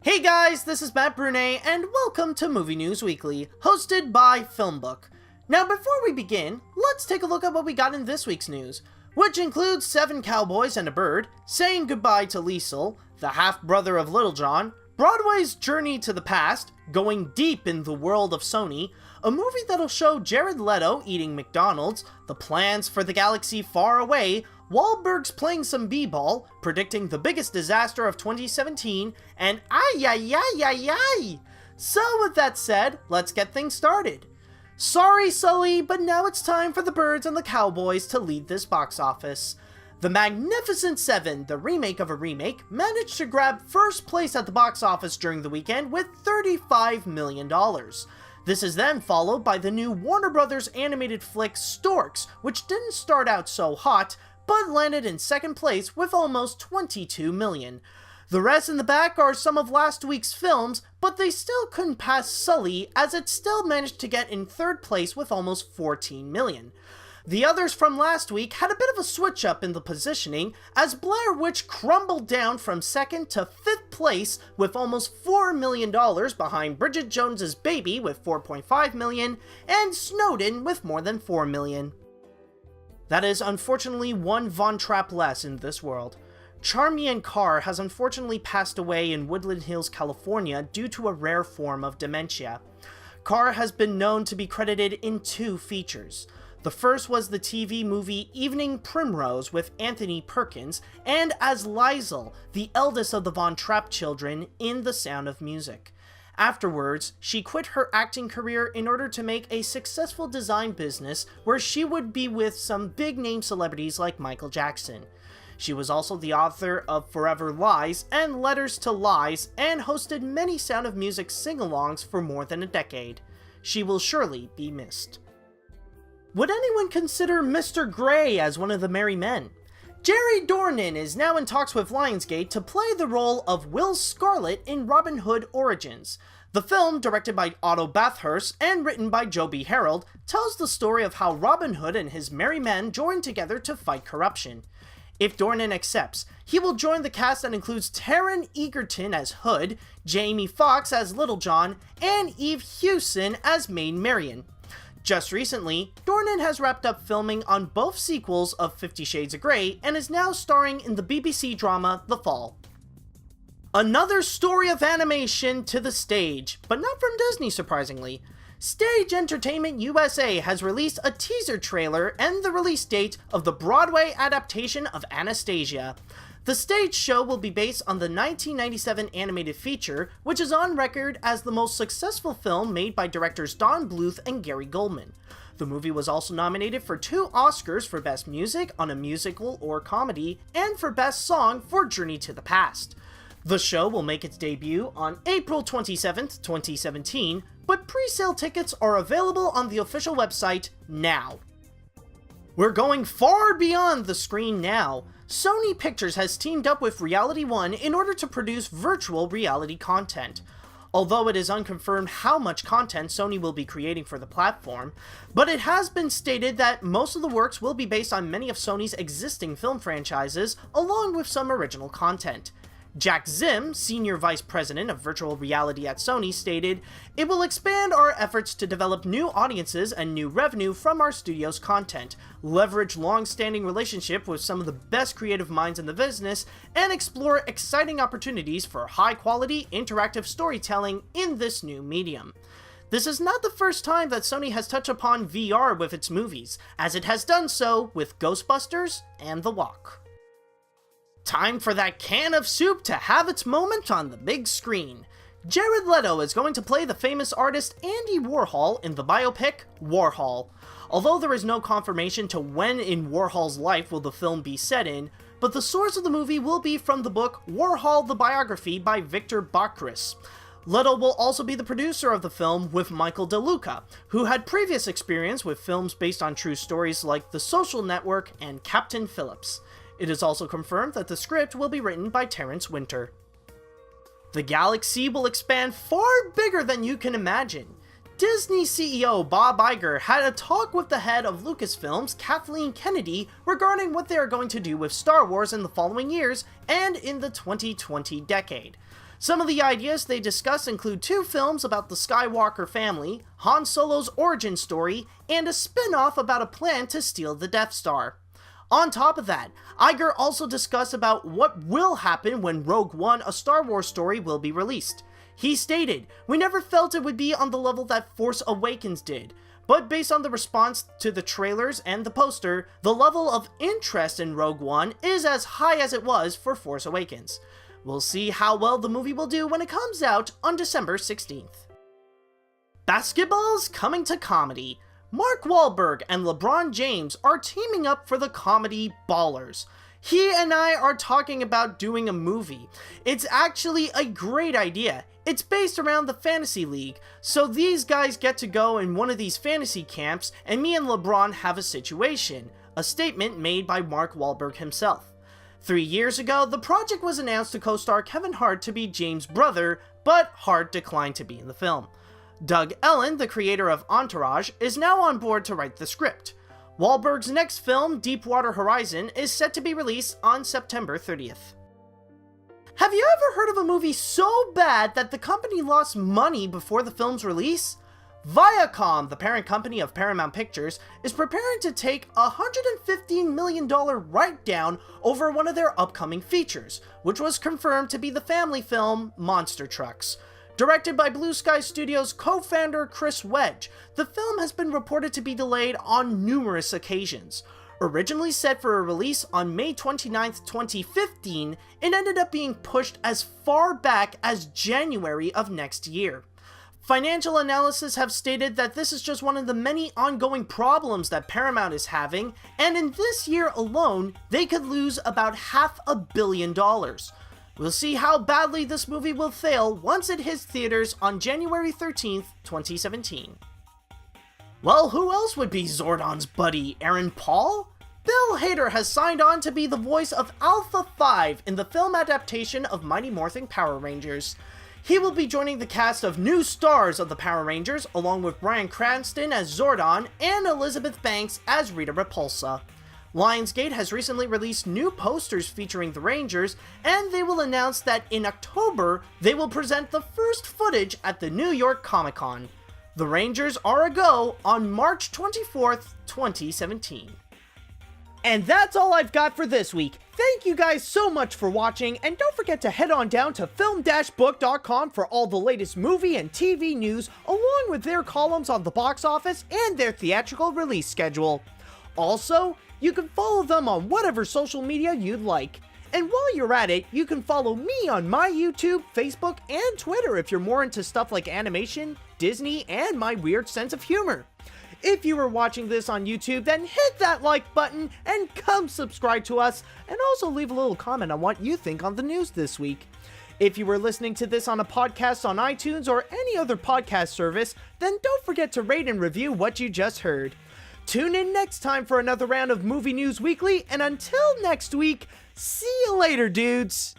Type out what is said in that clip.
Hey guys, this is Matt Brunet, and welcome to Movie News Weekly, hosted by FilmBook. Now before we begin, let's take a look at what we got in this week's news, which includes 7 cowboys and a bird, saying goodbye to Liesl, the half-brother of Little John, Broadway's journey to the past, going deep in the world of Sony, a movie that'll show Jared Leto eating McDonald's, the plans for the galaxy far away, Wahlberg's playing some b-ball, predicting the biggest disaster of 2017, and ay. So with that said, let's get things started. Sorry Sully, but now it's time for the birds and the cowboys to lead this box office. The Magnificent Seven, the remake of a remake, managed to grab first place at the box office during the weekend with $35 million. This is then followed by the new Warner Brothers animated flick Storks, which didn't start out so hot, but landed in second place with almost $22 million. The rest in the back are some of last week's films, but they still couldn't pass Sully, as it still managed to get in third place with almost $14 million. The others from last week had a bit of a switch up in the positioning, as Blair Witch crumbled down from second to fifth place with almost $4 million behind Bridget Jones's Baby with $4.5 million, and Snowden with more than $4 million. That is unfortunately one Von Trapp less in this world. Charmian Carr has unfortunately passed away in Woodland Hills, California due to a rare form of dementia. Carr has been known to be credited in 2 features. The first was the TV movie Evening Primrose with Anthony Perkins, and as Liesl, the eldest of the Von Trapp children in The Sound of Music. Afterwards, she quit her acting career in order to make a successful design business where she would be with some big-name celebrities like Michael Jackson. She was also the author of Forever Lies and Letters to Lies, and hosted many Sound of Music sing-alongs for more than a decade. She will surely be missed. Would anyone consider Mr. Grey as one of the Merry Men? Jerry Dornan is now in talks with Lionsgate to play the role of Will Scarlet in Robin Hood Origins. The film, directed by Otto Bathurst and written by Joby Harold, tells the story of how Robin Hood and his merry men join together to fight corruption. If Dornan accepts, he will join the cast that includes Taron Egerton as Hood, Jamie Foxx as Little John, and Eve Hewson as Maid Marian. Just recently, Dornan has wrapped up filming on both sequels of 50 Shades of Grey and is now starring in the BBC drama The Fall. Another story of animation to the stage, but not from Disney surprisingly. Stage Entertainment USA has released a teaser trailer and the release date of the Broadway adaptation of Anastasia. The stage show will be based on the 1997 animated feature, which is on record as the most successful film made by directors Don Bluth and Gary Goldman. The movie was also nominated for 2 Oscars for Best Music on a Musical or Comedy, and for Best Song for Journey to the Past. The show will make its debut on April 27th, 2017, but pre-sale tickets are available on the official website now. We're going far beyond the screen now. Sony Pictures has teamed up with Reality One in order to produce virtual reality content. Although it is unconfirmed how much content Sony will be creating for the platform, but it has been stated that most of the works will be based on many of Sony's existing film franchises, along with some original content. Jack Zim, Senior Vice President of Virtual Reality at Sony, stated, "It will expand our efforts to develop new audiences and new revenue from our studio's content, leverage long-standing relationship with some of the best creative minds in the business, and explore exciting opportunities for high-quality interactive storytelling in this new medium." This is not the first time that Sony has touched upon VR with its movies, as it has done so with Ghostbusters and The Walk. Time for that can of soup to have its moment on the big screen. Jared Leto is going to play the famous artist Andy Warhol in the biopic Warhol. Although there is no confirmation to when in Warhol's life will the film be set in, but the source of the movie will be from the book Warhol the Biography by Victor Bockris. Leto will also be the producer of the film with Michael DeLuca, who had previous experience with films based on true stories like The Social Network and Captain Phillips. It is also confirmed that the script will be written by Terrence Winter. The galaxy will expand far bigger than you can imagine. Disney CEO Bob Iger had a talk with the head of Lucasfilms, Kathleen Kennedy, regarding what they are going to do with Star Wars in the following years and in the 2020 decade. Some of the ideas they discuss include 2 films about the Skywalker family, Han Solo's origin story, and a spin-off about a plan to steal the Death Star. On top of that, Iger also discussed about what will happen when Rogue One, a Star Wars story, will be released. He stated, "We never felt it would be on the level that Force Awakens did, but based on the response to the trailers and the poster, the level of interest in Rogue One is as high as it was for Force Awakens." We'll see how well the movie will do when it comes out on December 16th. Basketball's coming to comedy. Mark Wahlberg and LeBron James are teaming up for the comedy Ballers. He and I are talking about doing a movie. It's actually a great idea. It's based around the fantasy league, so these guys get to go in one of these fantasy camps and me and LeBron have a situation, a statement made by Mark Wahlberg himself. 3 years ago, the project was announced to co-star Kevin Hart to be James' brother, but Hart declined to be in the film. Doug Ellen, the creator of Entourage, is now on board to write the script. Wahlberg's next film, Deepwater Horizon, is set to be released on September 30th. Have you ever heard of a movie so bad that the company lost money before the film's release? Viacom, the parent company of Paramount Pictures, is preparing to take a $115 million write-down over one of their upcoming features, which was confirmed to be the family film Monster Trucks. Directed by Blue Sky Studios co-founder Chris Wedge, the film has been reported to be delayed on numerous occasions. Originally set for a release on May 29, 2015, it ended up being pushed as far back as January of next year. Financial analysts have stated that this is just one of the many ongoing problems that Paramount is having, and in this year alone, they could lose about $500 million. We'll see how badly this movie will fail once it hits theaters on January 13th, 2017. Well, who else would be Zordon's buddy, Aaron Paul? Bill Hader has signed on to be the voice of Alpha 5 in the film adaptation of Mighty Morphin Power Rangers. He will be joining the cast of new stars of the Power Rangers, along with Bryan Cranston as Zordon and Elizabeth Banks as Rita Repulsa. Lionsgate has recently released new posters featuring the Rangers, and they will announce that in October, they will present the first footage at the New York Comic Con. The Rangers are a go on March 24th, 2017. And that's all I've got for this week. Thank you guys so much for watching, and don't forget to head on down to film-book.com for all the latest movie and TV news, along with their columns on the box office and their theatrical release schedule. Also, you can follow them on whatever social media you'd like. And while you're at it, you can follow me on my YouTube, Facebook, and Twitter if you're more into stuff like animation, Disney, and my weird sense of humor. If you were watching this on YouTube, then hit that like button and come subscribe to us, and also leave a little comment on what you think on the news this week. If you were listening to this on a podcast on iTunes or any other podcast service, then don't forget to rate and review what you just heard. Tune in next time for another round of Movie News Weekly, and until next week, see you later, dudes!